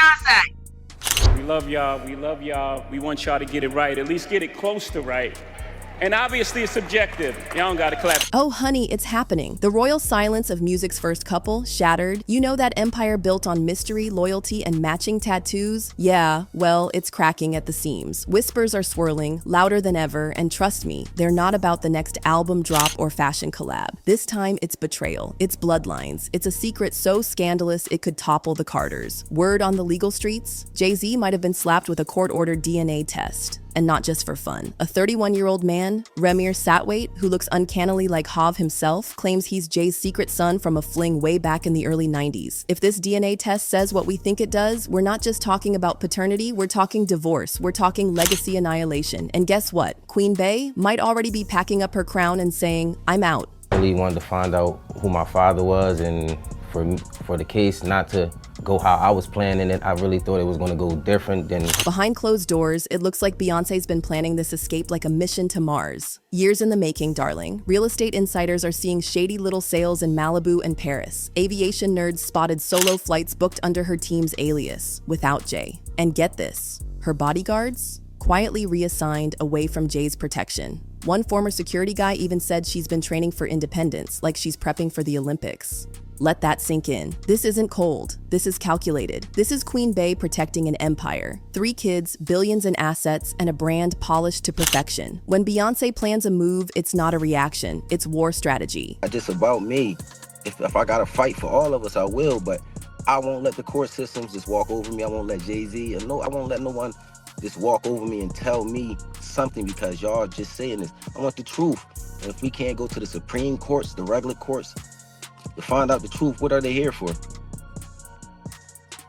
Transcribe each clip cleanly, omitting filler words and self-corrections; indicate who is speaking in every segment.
Speaker 1: Beyonce.
Speaker 2: We love y'all. We love y'all. We want y'all to get it right, at least get it close to right. And obviously it's subjective. Y'all don't gotta clap.
Speaker 3: Oh, honey, it's happening. The royal silence of music's first couple, shattered. You know that empire built on mystery, loyalty, and matching tattoos? Yeah, well, it's cracking at the seams. Whispers are swirling, louder than ever, and trust me, they're not about the next album drop or fashion collab. This time, it's betrayal. It's bloodlines. It's a secret so scandalous it could topple the Carters. Word on the legal streets? Jay-Z might have been slapped with a court-ordered DNA test. And not just for fun. A 31-year-old man, Ramir Satwait, who looks uncannily like Hav himself, claims he's Jay's secret son from a fling way back in the early 90s. If this DNA test says what we think it does, we're not just talking about paternity, we're talking divorce, we're talking legacy annihilation. And guess what? Queen Bey might already be packing up her crown and saying, I'm out.
Speaker 4: I really wanted to find out who my father was, and for the case not to go how I was planning it, I really thought it was going to go different than...
Speaker 3: Behind closed doors, it looks like Beyonce's been planning this escape like a mission to Mars. Years in the making, darling. Real estate insiders are seeing shady little sales in Malibu and Paris. Aviation nerds spotted solo flights booked under her team's alias, without Jay. And get this, her bodyguards? Quietly reassigned away from Jay's protection. One former security guy even said she's been training for independence, like she's prepping for the Olympics. Let that sink in. This isn't cold. This is calculated. This is Queen Bey protecting an empire. 3 kids, billions in assets, and a brand polished to perfection. When Beyonce plans a move, it's not a reaction. It's war strategy.
Speaker 4: It's just about me. If I gotta fight for all of us, I will, but I won't let the court systems just walk over me. I won't let Jay-Z, I won't let no one just walk over me and tell me something because y'all just saying this. I want the truth. And if we can't go to the Supreme Courts, the regular courts, to find out the truth, what are they here for?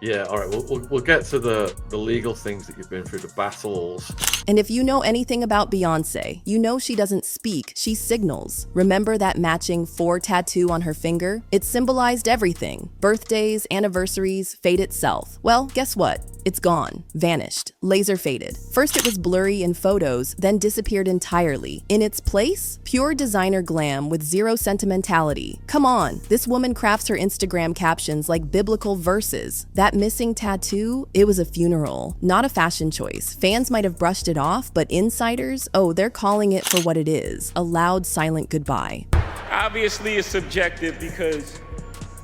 Speaker 5: Yeah, all right, we'll get to the legal things that you've been through, the battles.
Speaker 3: And if you know anything about Beyonce, you know she doesn't speak, she signals. Remember that matching 4 tattoo on her finger? It symbolized everything. Birthdays, anniversaries, fate itself. Well, guess what? It's gone, vanished, laser faded. First it was blurry in photos, then disappeared entirely. In its place, pure designer glam with zero sentimentality. Come on, this woman crafts her Instagram captions like biblical verses. That missing tattoo, it was a funeral, not a fashion choice. Fans might have brushed it off, but insiders, oh, they're calling it for what it is, a loud, silent goodbye.
Speaker 2: Obviously it's subjective because,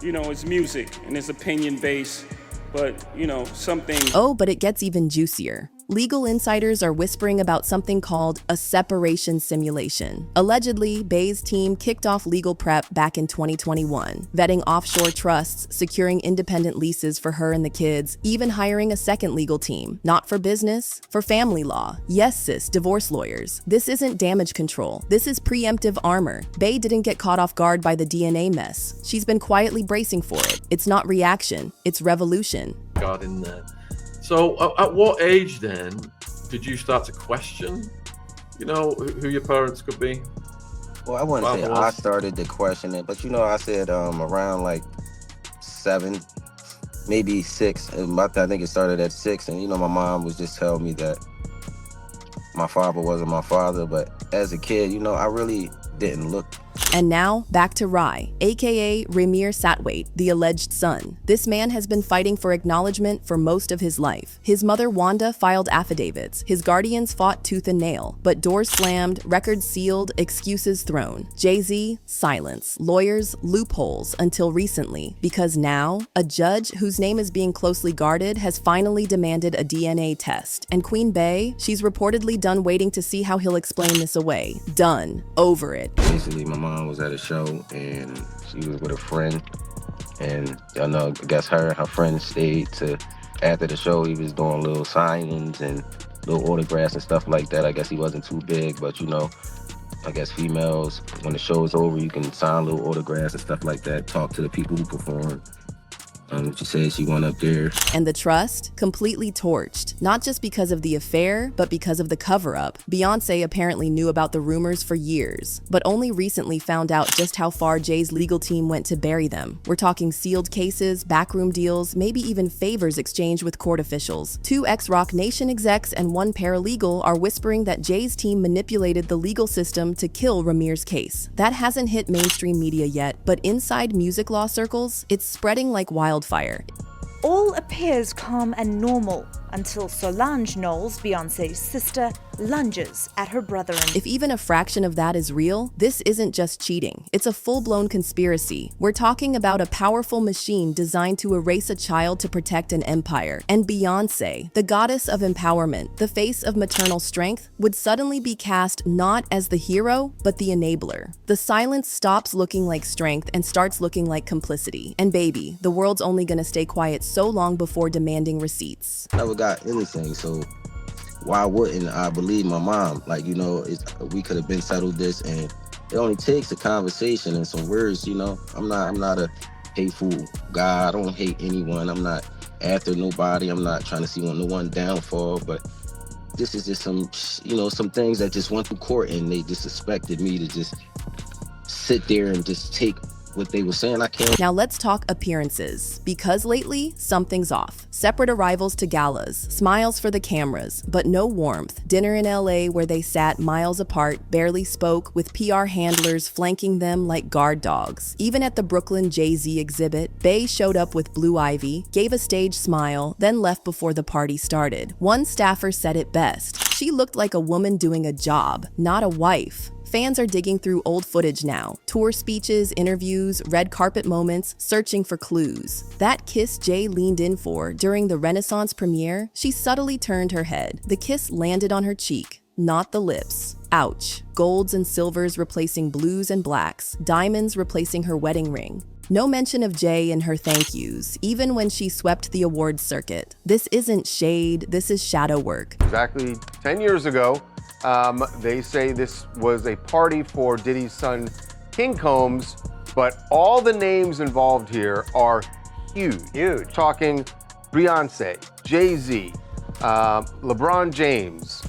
Speaker 2: it's music and it's opinion-based. But, some things...
Speaker 3: Oh, but it gets even juicier. Legal insiders are whispering about something called a separation simulation. Allegedly, Bey's team kicked off legal prep back in 2021, vetting offshore trusts, securing independent leases for her and the kids, even hiring a second legal team. Not for business, for family law. Yes, sis, divorce lawyers. This isn't damage control. This is preemptive armor. Bey didn't get caught off guard by the DNA mess. She's been quietly bracing for it. It's not reaction, it's revolution.
Speaker 5: God in there. So at what age then did you start to question, who your parents could be?
Speaker 4: Well, I wouldn't say I started to question it, but I said around like 7, maybe 6. I think it started at 6, and my mom was just telling me that my father wasn't my father, but as a kid, I really didn't look.
Speaker 3: And now, back to Rai, aka Ramir Satwait, the alleged son. This man has been fighting for acknowledgement for most of his life. His mother Wanda filed affidavits. His guardians fought tooth and nail. But doors slammed, records sealed, excuses thrown. Jay-Z, silence. Lawyers, loopholes, until recently. Because now, a judge whose name is being closely guarded has finally demanded a DNA test. And Queen Bey, she's reportedly done waiting to see how he'll explain this away. Done. Over it.
Speaker 4: Basically, my mom was at a show and she was with a friend, and I guess her friend stayed to after the show. He was doing little signings and little autographs and stuff like that. I guess he wasn't too big, but I guess females, when the show is over, you can sign little autographs and stuff like that, talk to the people who perform. She said she went up there.
Speaker 3: And the trust? Completely torched. Not just because of the affair, but because of the cover-up. Beyonce apparently knew about the rumors for years, but only recently found out just how far Jay's legal team went to bury them. We're talking sealed cases, backroom deals, maybe even favors exchanged with court officials. 2 ex-Rock Nation execs and 1 paralegal are whispering that Jay's team manipulated the legal system to kill Ramir's case. That hasn't hit mainstream media yet, but inside music law circles, it's spreading like wildfire.
Speaker 1: All appears calm and normal until Solange Knowles, Beyonce's sister, lunges at her brother.
Speaker 3: If even a fraction of that is real, this isn't just cheating. It's a full-blown conspiracy. We're talking about a powerful machine designed to erase a child to protect an empire. And Beyonce, the goddess of empowerment, the face of maternal strength, would suddenly be cast not as the hero, but the enabler. The silence stops looking like strength and starts looking like complicity. And baby, the world's only gonna stay quiet so long before demanding receipts.
Speaker 4: Never got anything, so why wouldn't I believe my mom? Like, you know, we could have been settled this, and it only takes a conversation and some words, you know. I'm not a hateful guy. I don't hate anyone. I'm not after nobody. I'm not trying to see no one downfall, but this is just some, you know, some things that just went through court, and they just expected me to just sit there and just take what they were saying. I can't.
Speaker 3: Now let's talk appearances, because lately, something's off. Separate arrivals to galas, smiles for the cameras, but no warmth. Dinner in LA where they sat miles apart, barely spoke, with PR handlers flanking them like guard dogs. Even at the Brooklyn Jay-Z exhibit, Bey showed up with Blue Ivy, gave a stage smile, then left before the party started. One staffer said it best. She looked like a woman doing a job, not a wife. Fans are digging through old footage now. Tour speeches, interviews, red carpet moments, searching for clues. That kiss Jay leaned in for during the Renaissance premiere, she subtly turned her head. The kiss landed on her cheek, not the lips. Ouch. Golds and silvers replacing blues and blacks, diamonds replacing her wedding ring. No mention of Jay in her thank yous, even when she swept the awards circuit. This isn't shade, this is shadow work.
Speaker 6: Exactly 10 years ago, they say this was a party for Diddy's son, King Combs, but all the names involved here are huge. Huge. Talking Beyonce, Jay-Z, LeBron James.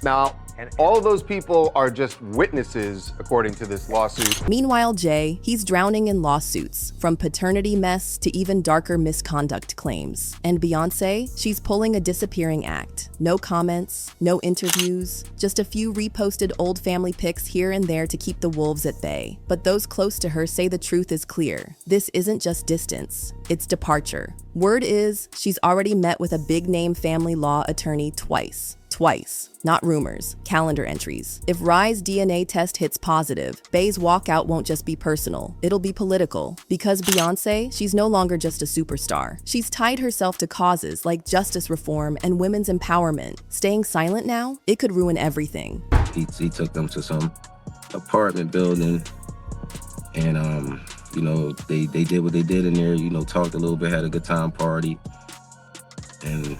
Speaker 6: Now, all of those people are just witnesses, according to this lawsuit.
Speaker 3: Meanwhile, Jay, he's drowning in lawsuits, from paternity mess to even darker misconduct claims. And Beyonce, she's pulling a disappearing act. No comments, no interviews, just a few reposted old family pics here and there to keep the wolves at bay. But those close to her say the truth is clear. This isn't just distance, it's departure. Word is, she's already met with a big-name family law attorney twice. Not rumors, calendar entries. If Rye's DNA test hits positive, Bey's walkout won't just be personal, it'll be political. Because Beyonce, she's no longer just a superstar. She's tied herself to causes like justice reform and women's empowerment. Staying silent now, it could ruin everything.
Speaker 4: He took them to some apartment building, and you know, they did what they did in there, you know, talked a little bit, had a good time, party, and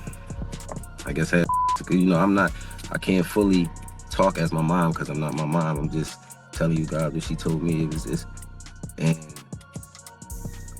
Speaker 4: I guess had, you know, I can't fully talk as my mom because I'm not my mom. I'm just telling you guys what she told me. It was this, and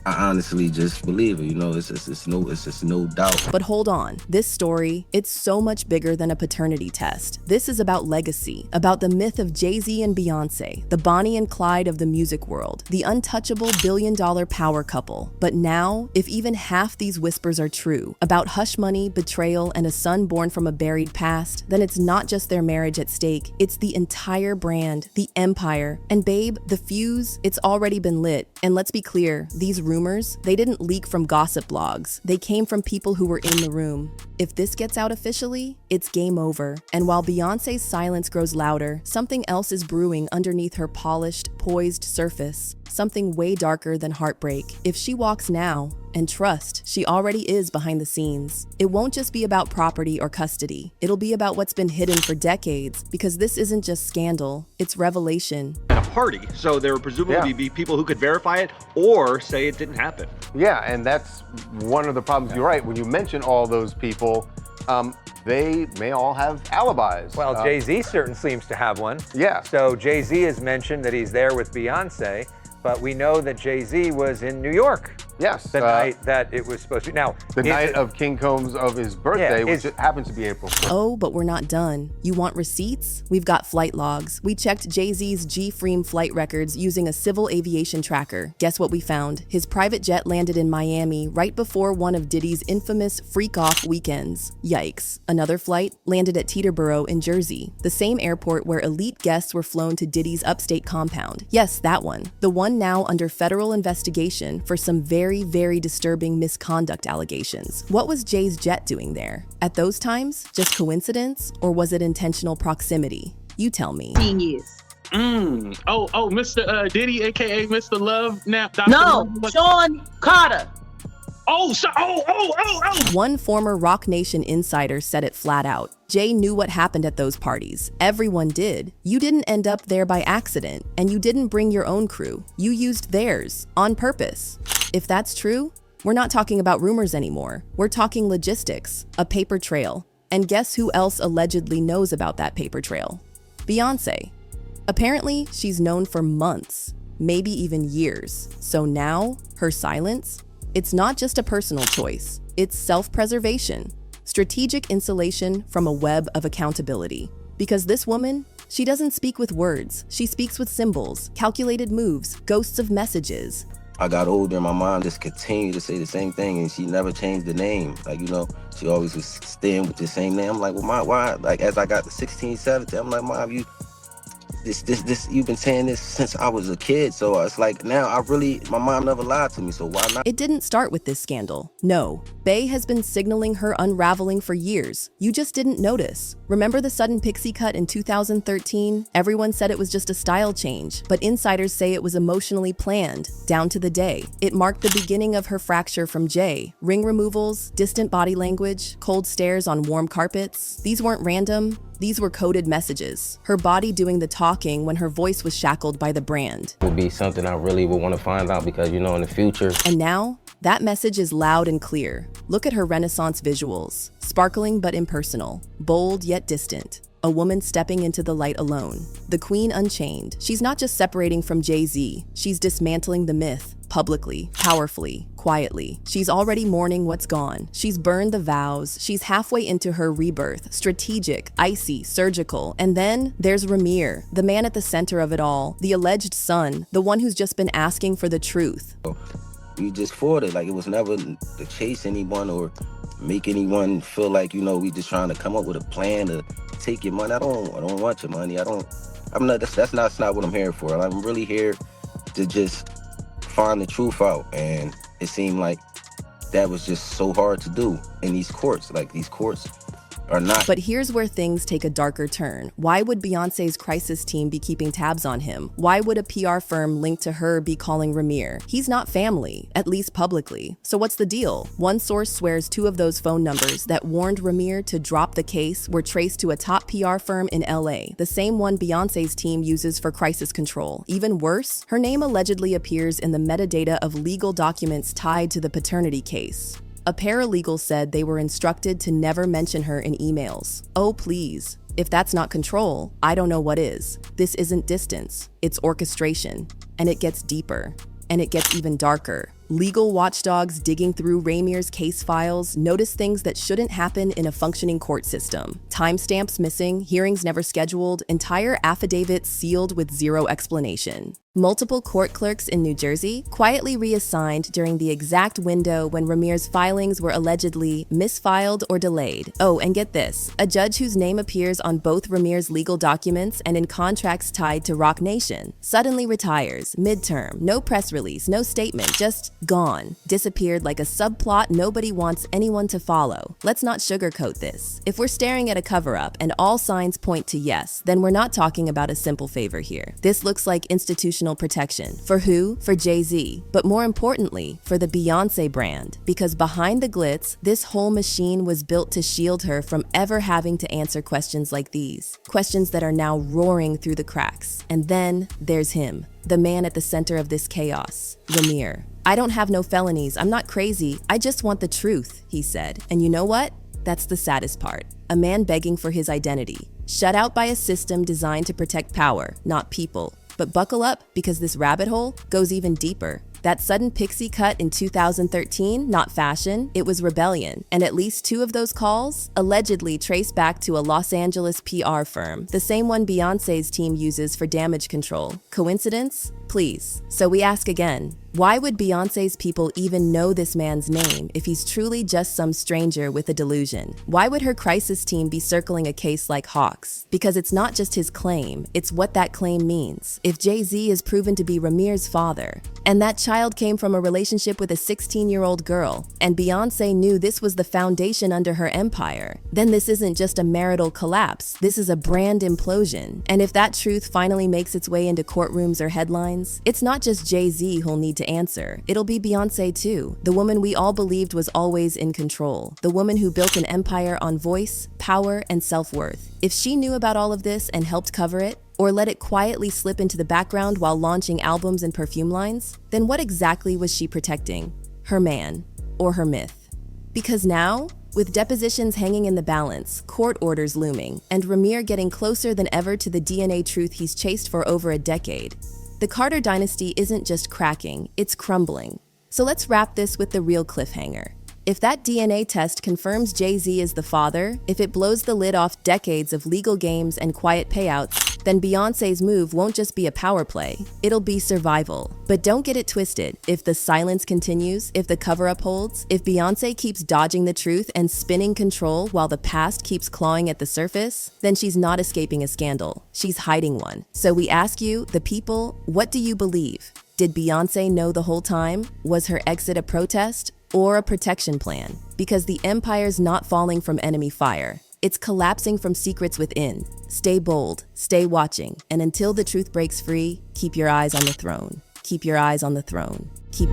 Speaker 4: I honestly just believe it. You know, it's just no doubt.
Speaker 3: But hold on, this story, it's so much bigger than a paternity test. This is about legacy, about the myth of Jay-Z and Beyonce, the Bonnie and Clyde of the music world, the untouchable billion-dollar power couple. But now, if even half these whispers are true, about hush money, betrayal, and a son born from a buried past, then it's not just their marriage at stake, it's the entire brand, the empire. And babe, the fuse, it's already been lit. And let's be clear, these rumors, they didn't leak from gossip blogs. They came from people who were in the room. If this gets out officially, it's game over. And while Beyonce's silence grows louder, something else is brewing underneath her polished, poised surface. Something way darker than heartbreak. If she walks now, and trust, she already is behind the scenes. It won't just be about property or custody. It'll be about what's been hidden for decades, because this isn't just scandal, it's revelation.
Speaker 7: At a party, so there would presumably be people who could verify it or say it didn't happen.
Speaker 6: Yeah, and that's one of the problems. You're right. When you mention all those people, they may all have alibis.
Speaker 8: Well, Jay-Z certainly seems to have one.
Speaker 6: Yeah.
Speaker 8: So Jay-Z has mentioned that he's there with Beyonce, but we know that Jay-Z was in New York.
Speaker 6: Yes.
Speaker 8: The night that it was supposed to be. Now,
Speaker 6: the night of King Combs of his birthday, which happens to be April 1st.
Speaker 3: Oh, but we're not done. You want receipts? We've got flight logs. We checked Jay-Z's G-Freem flight records using a civil aviation tracker. Guess what we found? His private jet landed in Miami right before one of Diddy's infamous freak-off weekends. Yikes. Another flight landed at Teterboro in Jersey, the same airport where elite guests were flown to Diddy's upstate compound. Yes, that one. The one one now under federal investigation for some very, very disturbing misconduct allegations. What was Jay's jet doing there? At those times, just coincidence, or was it intentional proximity? You tell me.
Speaker 9: Mr. Diddy, aka Mr. Love, now.
Speaker 10: No, Sean Carter.
Speaker 3: One former Rock Nation insider said it flat out. Jay knew what happened at those parties. Everyone did. You didn't end up there by accident, and you didn't bring your own crew. You used theirs, on purpose. If that's true, we're not talking about rumors anymore. We're talking logistics, a paper trail. And guess who else allegedly knows about that paper trail? Beyonce. Apparently, she's known for months, maybe even years. So now, her silence? It's not just a personal choice, it's self-preservation, strategic insulation from a web of accountability. Because this woman, she doesn't speak with words, she speaks with symbols, calculated moves, ghosts of messages.
Speaker 4: I got older and my mom just continued to say the same thing and she never changed the name. Like, she always was staying with the same name. I'm like, well, Mom, why? Like, as I got to 16, 17, I'm like, Mom, you've been saying this since I was a kid. So it's like, now my mom never lied to me, so why not?
Speaker 3: It didn't start with this scandal. No, Bey has been signaling her unraveling for years. You just didn't notice. Remember the sudden pixie cut in 2013? Everyone said it was just a style change, but insiders say it was emotionally planned, down to the day. It marked the beginning of her fracture from Jay. Ring removals, distant body language, cold stares on warm carpets. These weren't random. These were coded messages. Her body doing the talking when her voice was shackled by the brand.
Speaker 4: It would be something I really would want to find out because, in the future.
Speaker 3: And now, that message is loud and clear. Look at her Renaissance visuals. Sparkling but impersonal. Bold yet distant. A woman stepping into the light alone. The Queen Unchained. She's not just separating from Jay-Z. She's dismantling the myth. Publicly, powerfully, quietly. She's already mourning what's gone. She's burned the vows. She's halfway into her rebirth. Strategic, icy, surgical. And then there's Ramir, the man at the center of it all. The alleged son, the one who's just been asking for the truth.
Speaker 4: We just fought it. Like, it was never to chase anyone or make anyone feel like, we just trying to come up with a plan to take your money. I don't want your money. That's not what I'm here for. I'm really here to just find the truth out, and it seemed like that was just so hard to do in these courts. Like, these courts are not.
Speaker 3: But here's where things take a darker turn. Why would Beyonce's crisis team be keeping tabs on him? Why would a PR firm linked to her be calling Ramir? He's not family, at least publicly. So what's the deal? One source swears 2 of those phone numbers that warned Ramir to drop the case were traced to a top PR firm in LA, the same one Beyonce's team uses for crisis control. Even worse, her name allegedly appears in the metadata of legal documents tied to the paternity case. A paralegal said they were instructed to never mention her in emails. Oh, please. If that's not control, I don't know what is. This isn't distance, it's orchestration. And it gets deeper. And it gets even darker. Legal watchdogs digging through Ramir's case files notice things that shouldn't happen in a functioning court system. Timestamps missing, hearings never scheduled, entire affidavits sealed with zero explanation. Multiple court clerks in New Jersey quietly reassigned during the exact window when Ramir's filings were allegedly misfiled or delayed. Oh, and get this, a judge whose name appears on both Ramir's legal documents and in contracts tied to Rock Nation suddenly retires, midterm, no press release, no statement, just gone, disappeared like a subplot nobody wants anyone to follow. Let's not sugarcoat this. If we're staring at a cover-up and all signs point to yes, then we're not talking about a simple favor here. This looks like institutional protection. For who? For Jay-Z. But more importantly, for the Beyonce brand. Because behind the glitz, this whole machine was built to shield her from ever having to answer questions like these. Questions that are now roaring through the cracks. And then there's him, the man at the center of this chaos, Ramir. I don't have no felonies, I'm not crazy, I just want the truth, he said. And you know what? That's the saddest part. A man begging for his identity, shut out by a system designed to protect power, not people. But buckle up, because this rabbit hole goes even deeper. That sudden pixie cut in 2013, not fashion, it was rebellion. And at least 2 of those calls allegedly trace back to a Los Angeles PR firm, the same one Beyonce's team uses for damage control. Coincidence? Please. So we ask again, why would Beyonce's people even know this man's name if he's truly just some stranger with a delusion? Why would her crisis team be circling a case like hawks? Because it's not just his claim, it's what that claim means. If Jay-Z is proven to be Ramir's father, and that child came from a relationship with a 16-year-old girl, and Beyonce knew this was the foundation under her empire, then this isn't just a marital collapse, this is a brand implosion. And if that truth finally makes its way into courtrooms or headlines, it's not just Jay-Z who'll need to answer. It'll be Beyonce too, the woman we all believed was always in control, the woman who built an empire on voice, power, and self-worth. If she knew about all of this and helped cover it, or let it quietly slip into the background while launching albums and perfume lines, then what exactly was she protecting? Her man, or her myth? Because now, with depositions hanging in the balance, court orders looming, and Ramir getting closer than ever to the DNA truth he's chased for over a decade, the Carter dynasty isn't just cracking, it's crumbling. So let's wrap this with the real cliffhanger. If that DNA test confirms Jay-Z is the father, if it blows the lid off decades of legal games and quiet payouts, then Beyonce's move won't just be a power play, it'll be survival. But don't get it twisted. If the silence continues, if the cover-up holds, if Beyonce keeps dodging the truth and spinning control while the past keeps clawing at the surface, then she's not escaping a scandal. She's hiding one. So we ask you, the people, what do you believe? Did Beyonce know the whole time? Was her exit a protest? Or a protection plan? Because the empire's not falling from enemy fire. It's collapsing from secrets within. Stay bold, stay watching, and until the truth breaks free, keep your eyes on the throne. Keep your eyes on the throne. Keep...